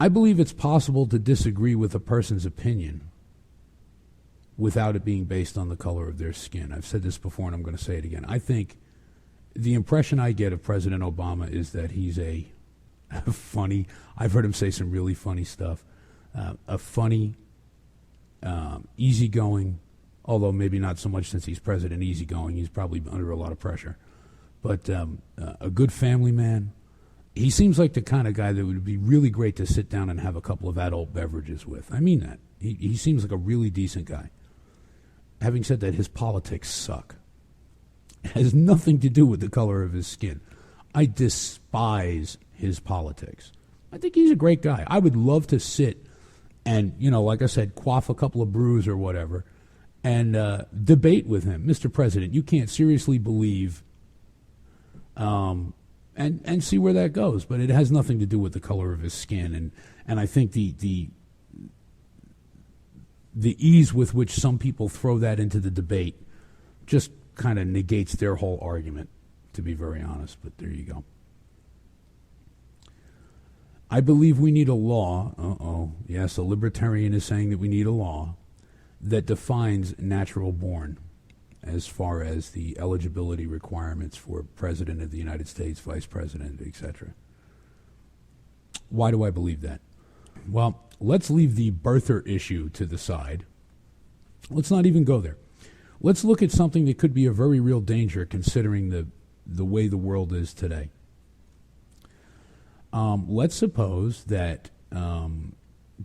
I believe it's possible to disagree with a person's opinion without it being based on the color of their skin. I've said this before, and I'm going to say it again. I think the impression I get of President Obama is that he's a funny, I've heard him say some really funny stuff, a funny, easygoing, although maybe not so much since he's president, easygoing. He's probably under a lot of pressure. But a good family man. He seems like the kind of guy that would be really great to sit down and have a couple of adult beverages with. I mean that. He seems like a really decent guy. Having said that, his politics suck. It has nothing to do with the color of his skin. I despise his politics. I think he's a great guy. I would love to sit and, like I said, quaff a couple of brews or whatever and debate with him. Mr. President, you can't seriously believe and see where that goes. But it has nothing to do with the color of his skin. And I think the ease with which some people throw that into the debate just kind of negates their whole argument, to be very honest. But there you go. I believe we need a law. Yes, a libertarian is saying that we need a law that defines natural born as far as the eligibility requirements for President of the United States, Vice President, etc. Why do I believe that? Well, let's leave the birther issue to the side. Let's not even go there. Let's look at something that could be a very real danger considering the way the world is today. Let's suppose that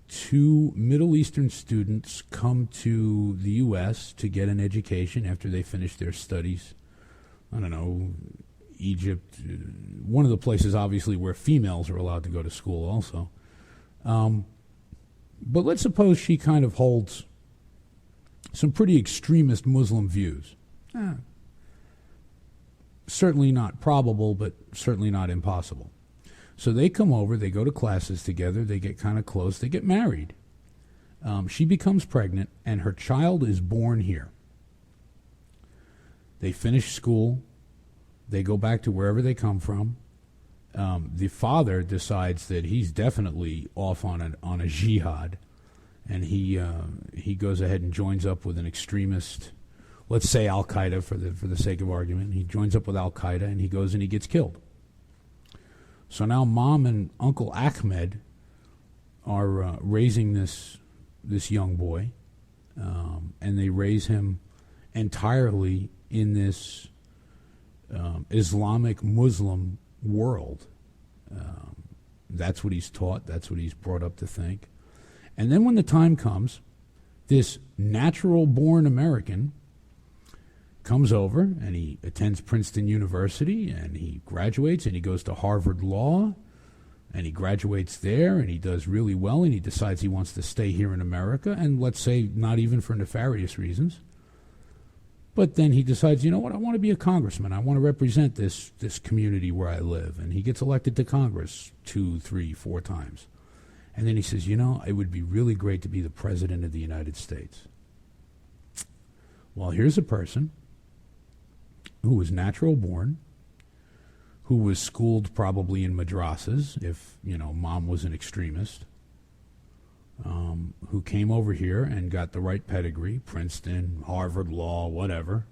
two Middle Eastern students come to the U.S. to get an education after they finish their studies. I don't know, Egypt, one of the places obviously where females are allowed to go to school also. But let's suppose she kind of holds some pretty extremist Muslim views. Certainly not probable, but certainly not impossible. So they come over, they go to classes together, they get kind of close, they get married. She becomes pregnant, and her child is born here. They finish school, they go back to wherever they come from. The father decides that he's definitely off on a jihad, and he goes ahead and joins up with an extremist, let's say Al-Qaeda for the sake of argument. He joins up with Al-Qaeda, and he goes and he gets killed. So now Mom and Uncle Ahmed are raising this young boy, and they raise him entirely in this Islamic Muslim world. That's what he's taught. That's what he's brought up to think. And then when the time comes, this natural-born American comes over and he attends Princeton University and he graduates and he goes to Harvard Law and he graduates there and he does really well and he decides he wants to stay here in America, and let's say not even for nefarious reasons. But then he decides, you know what, I want to be a congressman. I want to represent this community where I live. And he gets elected to Congress 2, 3, 4 times. And then he says, it would be really great to be the President of the United States. Well, here's a person who was natural born, who was schooled probably in madrasas, if, Mom was an extremist, who came over here and got the right pedigree, Princeton, Harvard Law, whatever,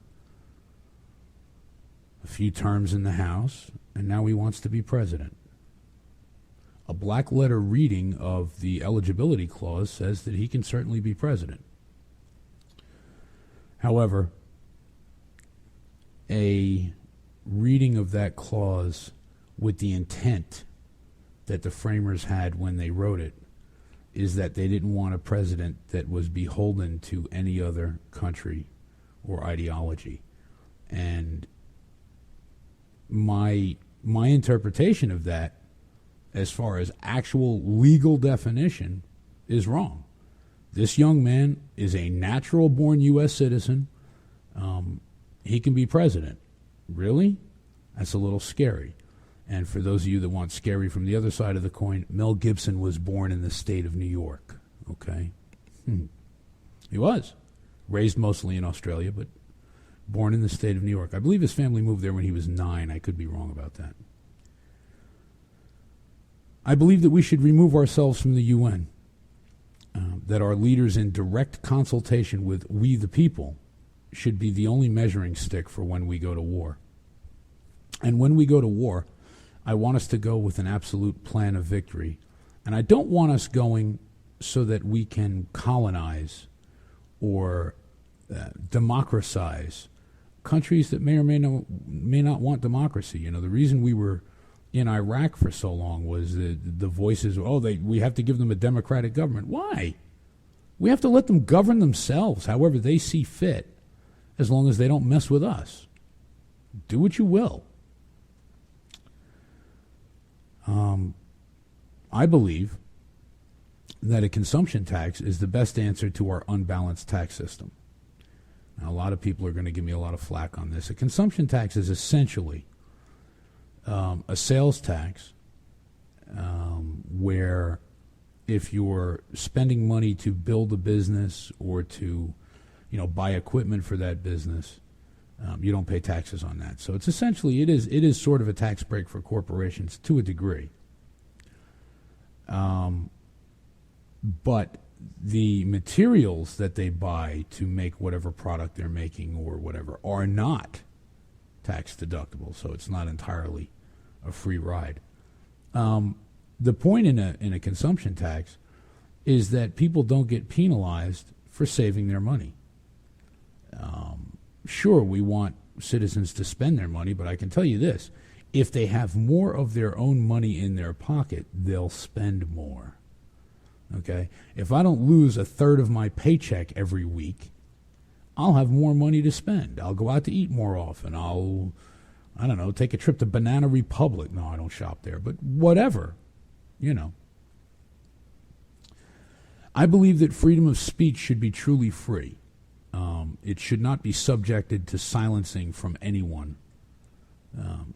a few terms in the House, and now he wants to be president. A black letter reading of the eligibility clause says that he can certainly be president. However, a reading of that clause with the intent that the framers had when they wrote it is that they didn't want a president that was beholden to any other country or ideology. And my interpretation of that, as far as actual legal definition, is wrong. This young man is a natural-born U.S. citizen. He can be president. Really? That's a little scary. And for those of you that want scary from the other side of the coin, Mel Gibson was born in the state of New York. Okay? He was. Raised mostly in Australia, but born in the state of New York. I believe his family moved there when he was 9. I could be wrong about that. I believe that we should remove ourselves from the UN, that our leaders in direct consultation with we the people should be the only measuring stick for when we go to war. And when we go to war, I want us to go with an absolute plan of victory. And I don't want us going so that we can colonize or democratize countries that may or may not want democracy. You know, the reason we were in Iraq for so long was the voices, we have to give them a democratic government. Why? We have to let them govern themselves however they see fit, as long as they don't mess with us. Do what you will. I believe that a consumption tax is the best answer to our unbalanced tax system. Now, a lot of people are going to give me a lot of flack on this. A consumption tax is essentially a sales tax where if you're spending money to build a business or to, buy equipment for that business, you don't pay taxes on that. So it's essentially, it is sort of a tax break for corporations to a degree. But the materials that they buy to make whatever product they're making or whatever are not tax deductible, so it's not entirely a free ride. The point in a consumption tax is that people don't get penalized for saving their money. Sure, we want citizens to spend their money, but I can tell you this: if they have more of their own money in their pocket, they'll spend more. Okay? If I don't lose a third of my paycheck every week, I'll have more money to spend. I'll go out to eat more often. I don't know, take a trip to Banana Republic. No, I don't shop there, but whatever, I believe that freedom of speech should be truly free. It should not be subjected to silencing from anyone.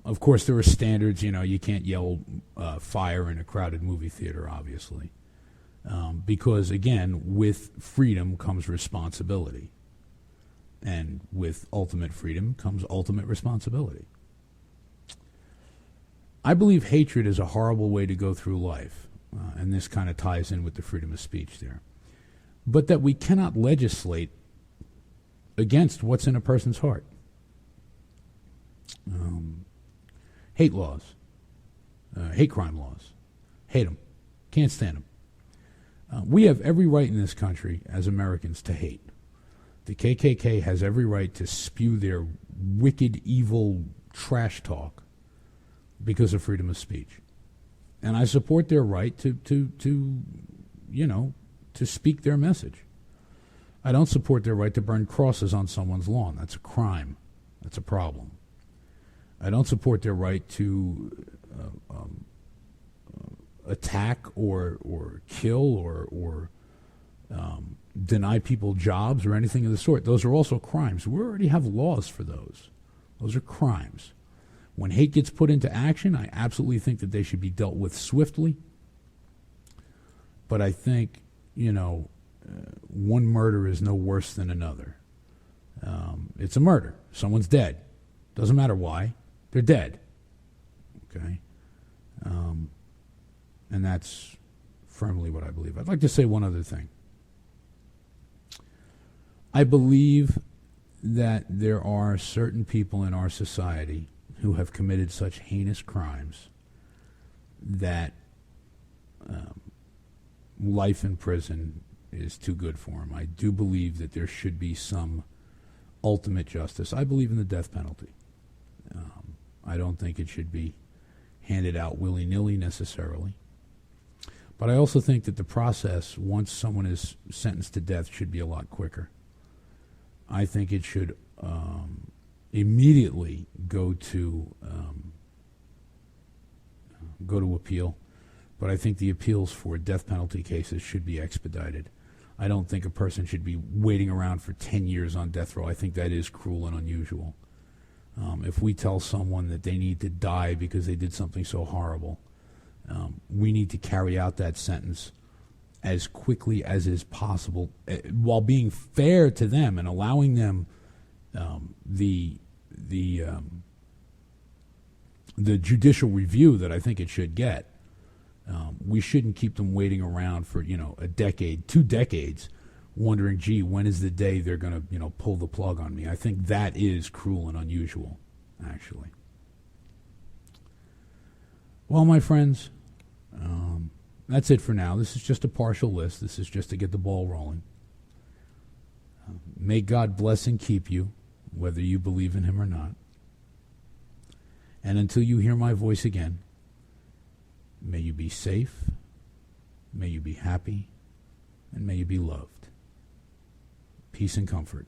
Of course, there are standards. You can't yell fire in a crowded movie theater, obviously. Because, again, with freedom comes responsibility. And with ultimate freedom comes ultimate responsibility. I believe hatred is a horrible way to go through life. And this kind of ties in with the freedom of speech there. But that we cannot legislate against what's in a person's heart. Hate laws, hate crime laws, hate them, can't stand them. We have every right in this country as Americans to hate. The KKK has every right to spew their wicked, evil trash talk because of freedom of speech. And I support their right to speak their message. I don't support their right to burn crosses on someone's lawn. That's a crime. That's a problem. I don't support their right to attack or kill or deny people jobs or anything of the sort. Those are also crimes. We already have laws for those. Those are crimes. When hate gets put into action, I absolutely think that they should be dealt with swiftly. But I think, one murder is no worse than another. It's a murder. Someone's dead. Doesn't matter why. They're dead. Okay? And that's firmly what I believe. I'd like to say one other thing. I believe that there are certain people in our society who have committed such heinous crimes that life in prison is too good for them. I do believe that there should be some ultimate justice. I believe in the death penalty. I don't think it should be handed out willy-nilly necessarily. But I also think that the process, once someone is sentenced to death, should be a lot quicker. I think it should immediately go to appeal. But I think the appeals for death penalty cases should be expedited. I don't think a person should be waiting around for 10 years on death row. I think that is cruel and unusual. If we tell someone that they need to die because they did something so horrible, we need to carry out that sentence as quickly as is possible, while being fair to them and allowing them the judicial review that I think it should get. We shouldn't keep them waiting around for, a decade, 2 decades, wondering, gee, when is the day they're going to, pull the plug on me? I think that is cruel and unusual, actually. Well, my friends, that's it for now. This is just a partial list. This is just to get the ball rolling. May God bless and keep you, whether you believe in him or not. And until you hear my voice again, may you be safe, may you be happy, and may you be loved. Peace and comfort.